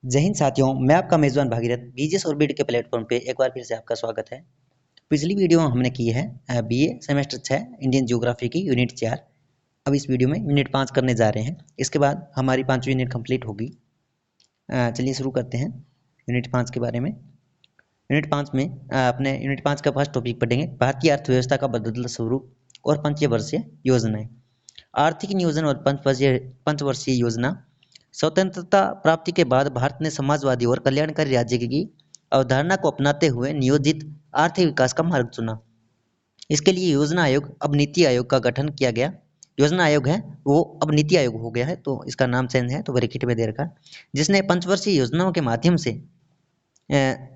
जय हिंद साथियों, मैं आपका मेज़बान भागीरथ बीजीएस और बीएड के प्लेटफॉर्म पे एक बार फिर से आपका स्वागत है। पिछली वीडियो में हमने की है बीए सेमेस्टर 6 इंडियन ज्योग्राफी की यूनिट 4। अब इस वीडियो में यूनिट 5 करने जा रहे हैं। इसके बाद हमारी 5वीं यूनिट कंप्लीट होगी। चलिए शुरू करते हैं यूनिट 5 के बारे में। यूनिट 5 में अपने यूनिट 5 का फर्स्ट टॉपिक पढ़ेंगे भारतीय अर्थव्यवस्था का बदलता स्वरूप और पंचवर्षीय योजनाएं। आर्थिक नियोजन और पंचवर्षीय योजना। स्वतंत्रता प्राप्ति के बाद भारत ने समाजवादी और कल्याणकारी राज्य की अवधारणा को अपनाते हुए नियोजित आर्थिक विकास का मार्ग चुना। इसके लिए योजना आयोग अब नीति आयोग का गठन किया गया। योजना आयोग है वो अब नीति आयोग हो गया है, तो इसका नाम चेंज है, तो ब्रैकेट में दे रखा, जिसने पंचवर्षीय योजनाओं के माध्यम से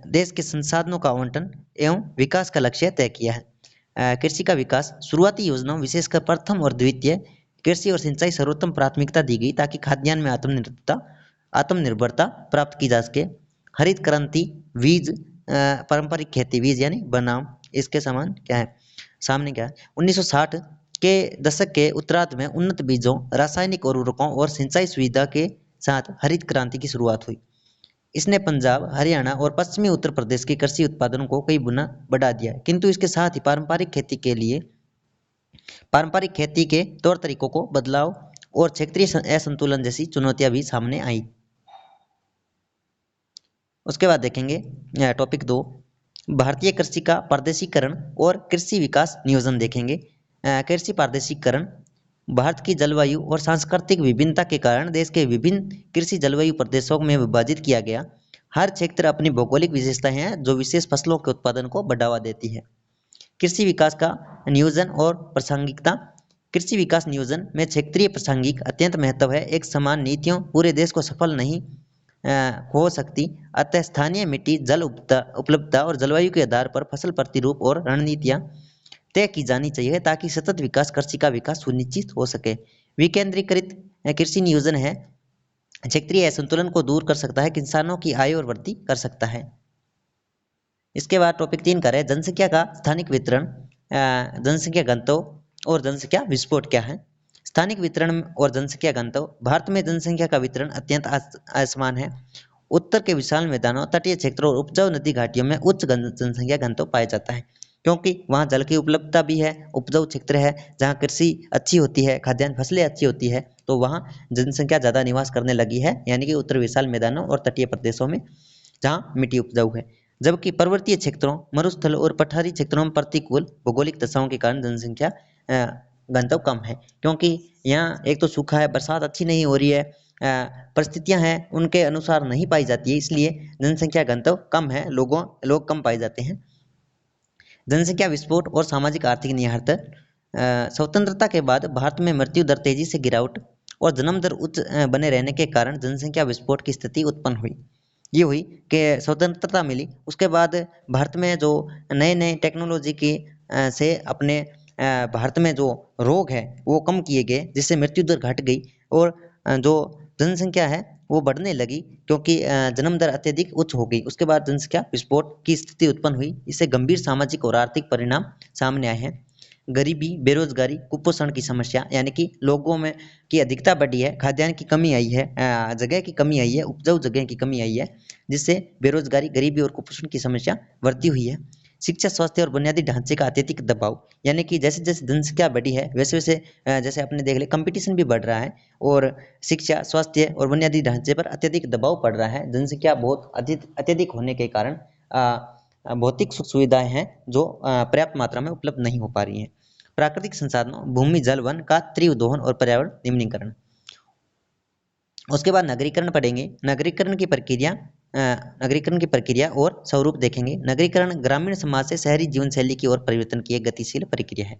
देश के संसाधनों का आवंटन एवं विकास का लक्ष्य तय किया है। कृषि का विकास। शुरुआती योजनाओं विशेषकर प्रथम और द्वितीय कृषि और सिंचाई सर्वोत्तम प्राथमिकता दी गई ताकि खाद्यान्न में आत्मनिर्भरता प्राप्त की जा सके। हरित क्रांति। बीज पारंपरिक खेती, बीज यानी बनाम, इसके समान क्या है, सामने क्या है। 1960 के दशक के उत्तरार्ध में उन्नत बीजों, रासायनिक उर्वरकों और सिंचाई सुविधा के साथ हरित क्रांति की शुरुआत हुई। इसने पंजाब, हरियाणा और पश्चिमी उत्तर प्रदेश के कृषि उत्पादनों को कई गुना बढ़ा दिया, किंतु इसके साथ ही पारंपरिक खेती के तौर तरीकों को बदलाव और क्षेत्रीय असंतुलन जैसी चुनौतियां भी सामने आई। उसके बाद देखेंगे टॉपिक 2, भारतीय कृषि का प्रादेशिकरण और कृषि विकास नियोजन देखेंगे। कृषि प्रादेशिकरण। भारत की जलवायु और सांस्कृतिक विभिन्नता के कारण देश के विभिन्न कृषि जलवायु प्रदेशों में विभाजित किया गया। हर क्षेत्र अपनी भौगोलिक विशेषताएं हैं जो विशेष फसलों के उत्पादन को बढ़ावा देती है। कृषि विकास का नियोजन और प्रासंगिकता। कृषि विकास नियोजन में क्षेत्रीय प्रासंगिक अत्यंत महत्व है। एक समान नीतियों पूरे देश को सफल नहीं हो सकती, अतः स्थानीय मिट्टी, जल उपलब्धता और जलवायु के आधार पर फसल प्रतिरूप और रणनीतियां तय की जानी चाहिए ताकि सतत विकास, कृषि का विकास सुनिश्चित हो सके। विकेंद्रीकृत कृषि नियोजन है, क्षेत्रीय असंतुलन को दूर कर सकता है, किसानों की आय और वृद्धि कर सकता है। इसके बाद टॉपिक 3 का है जनसंख्या का स्थानिक वितरण। जनसंख्या घनत्व और जनसंख्या विस्फोट क्या है। स्थानिक वितरण और जनसंख्या घनत्व। भारत में जनसंख्या का वितरण अत्यंत असमान है। उत्तर के विशाल मैदानों, तटीय क्षेत्रों और उपजाऊ नदी घाटियों में उच्च जनसंख्या घनत्व पाया जाता है, क्योंकि वहाँ जल की उपलब्धता भी है, उपजाऊ क्षेत्र है, जहाँ कृषि अच्छी होती है, खाद्यान्न फसलें अच्छी होती है, तो वहाँ जनसंख्या ज़्यादा निवास करने लगी है, यानी कि उत्तर विशाल मैदानों और तटीय प्रदेशों में जहाँ मिट्टी उपजाऊ है। जबकि पर्वतीय क्षेत्रों, मरुस्थल और पठारी क्षेत्रों में प्रतिकूल भौगोलिक दशाओं के कारण जनसंख्या घनत्व कम है, क्योंकि यहाँ एक तो सूखा है, बरसात अच्छी नहीं हो रही है, परिस्थितियां हैं उनके अनुसार नहीं पाई जाती है, इसलिए जनसंख्या घनत्व कम है, लोग कम पाए जाते हैं। जनसंख्या विस्फोट और सामाजिक आर्थिक निहत्तर। स्वतंत्रता के बाद भारत में मृत्यु दर तेजी से गिरावट और जन्म दर उच्च बने रहने के कारण जनसंख्या विस्फोट की स्थिति उत्पन्न हुई। ये हुई कि स्वतंत्रता मिली, उसके बाद भारत में जो नए नए टेक्नोलॉजी की से अपने भारत में जो रोग है वो कम किए गए, जिससे मृत्यु दर घट गई और जो जनसंख्या है वो बढ़ने लगी, क्योंकि जन्म दर अत्यधिक उच्च हो गई। उसके बाद जनसंख्या विस्फोट की स्थिति उत्पन्न हुई। इससे गंभीर सामाजिक और आर्थिक परिणाम सामने आए हैं। गरीबी, बेरोजगारी, कुपोषण की समस्या, यानी कि लोगों में की अधिकता बढ़ी है, खाद्यान्न की कमी आई है, जगह की कमी आई है, उपजाऊ जगह की कमी आई है, जिससे बेरोजगारी, गरीबी और कुपोषण की समस्या बढ़ती हुई है। शिक्षा, स्वास्थ्य और बुनियादी ढांचे का अत्यधिक दबाव, यानी कि जैसे जैसे जनसंख्या बढ़ी है वैसे वैसे जैसे आपने देख लिया कंपटीशन भी बढ़ रहा है और शिक्षा, स्वास्थ्य और बुनियादी ढांचे पर अत्यधिक दबाव पड़ रहा है। जनसंख्या बहुत अत्यधिक होने के कारण भौतिक सुख सुविधाएं हैं जो पर्याप्त मात्रा में उपलब्ध नहीं हो पा रही हैं। प्राकृतिक संसाधनों, भूमि, जल, वन का तीव्र दोहन और पर्यावरण निम्नीकरण। उसके बाद नगरीकरण पढ़ेंगे। नगरीकरण की प्रक्रिया और स्वरूप देखेंगे। नगरीकरण ग्रामीण समाज से शहरी जीवन शैली की ओर परिवर्तन की एक गतिशील प्रक्रिया है।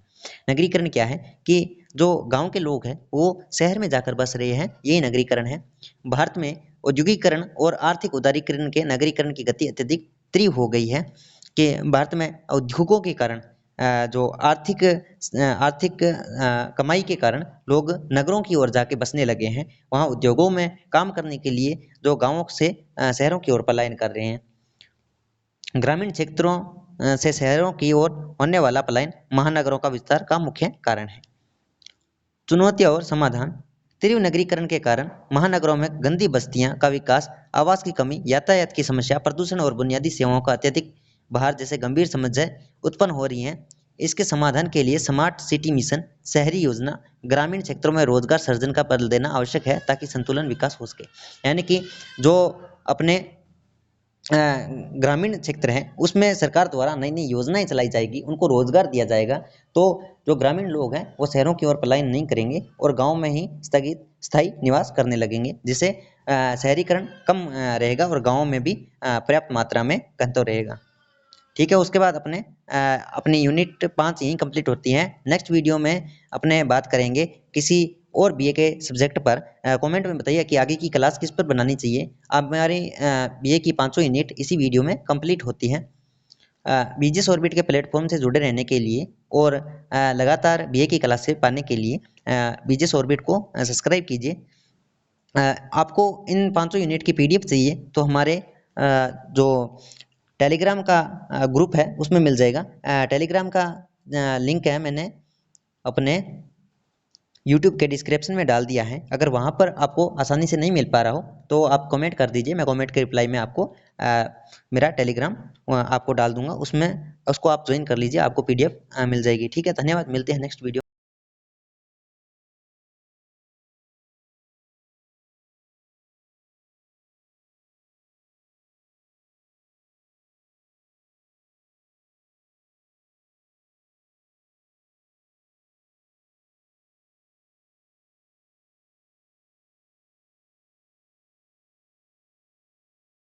नगरीकरण क्या है कि जो गांव के लोग हैं वो शहर में जाकर बस रहे हैं, यही नगरीकरण है। भारत में औद्योगिकरण और आर्थिक उदारीकरण के नगरीकरण की गति अत्यधिक तीव्र हो गई है कि भारत में उद्योगों के कारण जो आर्थिक आर्थिक कमाई के कारण लोग नगरों की ओर जाके बसने लगे हैं। वहाँ उद्योगों में काम करने के लिए जो गांवों से शहरों की ओर पलायन कर रहे हैं। ग्रामीण क्षेत्रों से शहरों की ओर होने वाला पलायन महानगरों का विस्तार का मुख्य कारण है। चुनौतियां और समाधान। तीव्र नगरीकरण के कारण महानगरों में गंदी बस्तियां का विकास, आवास की कमी, यातायात की समस्या, प्रदूषण और बुनियादी सेवाओं का अत्यधिक भार जैसे गंभीर समस्याएं उत्पन्न हो रही हैं। इसके समाधान के लिए स्मार्ट सिटी मिशन, शहरी योजना, ग्रामीण क्षेत्रों में रोजगार सृजन का बल देना आवश्यक है ताकि संतुलन विकास हो सके। यानी कि जो अपने ग्रामीण क्षेत्र हैं उसमें सरकार द्वारा नई नई योजनाएं चलाई जाएगी, उनको रोजगार दिया जाएगा, तो जो ग्रामीण लोग हैं वो शहरों की ओर पलायन नहीं करेंगे और गांव में ही स्थगित स्थायी निवास करने लगेंगे, जिससे शहरीकरण कम रहेगा और गांवों में भी पर्याप्त मात्रा में घनत्व रहेगा। ठीक है, उसके बाद अपनी यूनिट 5 यहीं कंप्लीट होती है। नेक्स्ट वीडियो में अपने बात करेंगे किसी और बीए के सब्जेक्ट पर। कमेंट में बताइए कि आगे की क्लास किस पर बनानी चाहिए। अब हमारी बीए की 500 यूनिट इसी वीडियो में कंप्लीट होती हैं। बीजीएस ऑर्बिट के प्लेटफॉर्म से जुड़े रहने के लिए और लगातार बीए की क्लासेस पाने के लिए बीजीएस ऑर्बिट को सब्सक्राइब कीजिए। आपको इन 500 यूनिट की पीडीएफ चाहिए तो हमारे जो टेलीग्राम का ग्रुप है उसमें मिल जाएगा। टेलीग्राम का लिंक है मैंने अपने यूट्यूब के डिस्क्रिप्शन में डाल दिया है। अगर वहाँ पर आपको आसानी से नहीं मिल पा रहा हो तो आप कमेंट कर दीजिए, मैं कमेंट के रिप्लाई में आपको मेरा टेलीग्राम आपको डाल दूंगा, उसमें उसको आप ज्वाइन कर लीजिए, आपको पीडीएफ मिल जाएगी। ठीक है, धन्यवाद, मिलते हैं नेक्स्ट वीडियो।